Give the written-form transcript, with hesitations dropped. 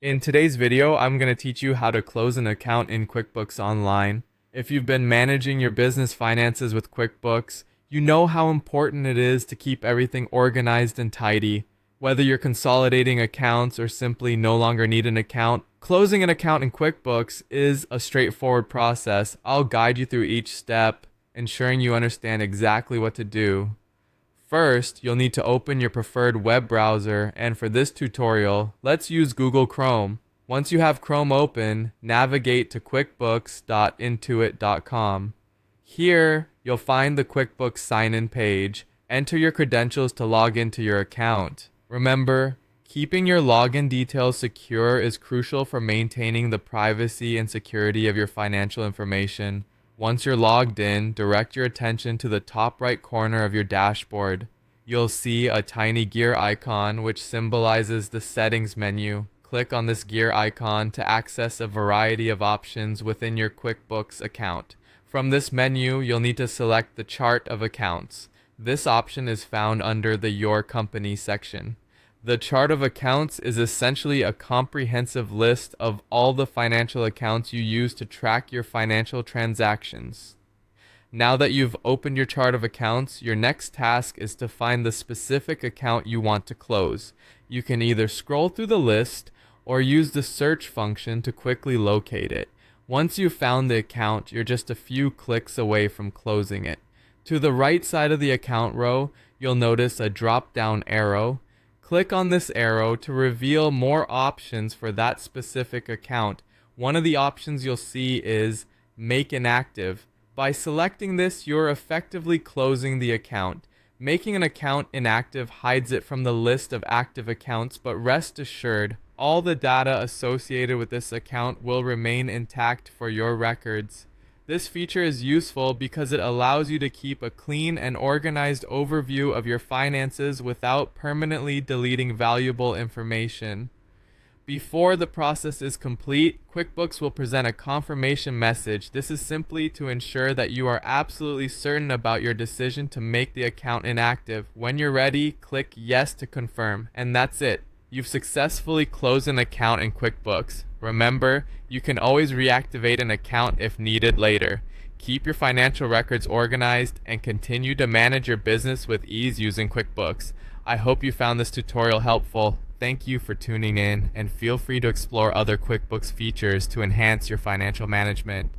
In today's video, I'm going to teach you how to close an account in QuickBooks Online. If you've been managing your business finances with QuickBooks, you know how important it is to keep everything organized and tidy. Whether you're consolidating accounts or simply no longer need an account, closing an account in QuickBooks is a straightforward process. I'll guide you through each step, ensuring you understand exactly what to do. First, you'll need to open your preferred web browser, and for this tutorial, let's use Google Chrome. Once you have Chrome open, navigate to quickbooks.intuit.com. Here, you'll find the QuickBooks sign-in page. Enter your credentials to log into your account. Remember, keeping your login details secure is crucial for maintaining the privacy and security of your financial information. Once you're logged in, direct your attention to the top right corner of your dashboard. You'll see a tiny gear icon which symbolizes the settings menu. Click on this gear icon to access a variety of options within your QuickBooks account. From this menu, you'll need to select the chart of accounts. This option is found under the Your Company section. The chart of accounts is essentially a comprehensive list of all the financial accounts you use to track your financial transactions. Now that you've opened your chart of accounts, your next task is to find the specific account you want to close. You can either scroll through the list or use the search function to quickly locate it. Once you've found the account, you're just a few clicks away from closing it. To the right side of the account row, you'll notice a drop-down arrow. Click on this arrow to reveal more options for that specific account. One of the options you'll see is Make Inactive. By selecting this, you're effectively closing the account. Making an account inactive hides it from the list of active accounts, but rest assured, all the data associated with this account will remain intact for your records. This feature is useful because it allows you to keep a clean and organized overview of your finances without permanently deleting valuable information. Before the process is complete, QuickBooks will present a confirmation message. This is simply to ensure that you are absolutely certain about your decision to make the account inactive. When you're ready, click Yes to confirm, and that's it. You've successfully closed an account in QuickBooks. Remember, you can always reactivate an account if needed later. Keep your financial records organized and continue to manage your business with ease using QuickBooks. I hope you found this tutorial helpful. Thank you for tuning in, and feel free to explore other QuickBooks features to enhance your financial management.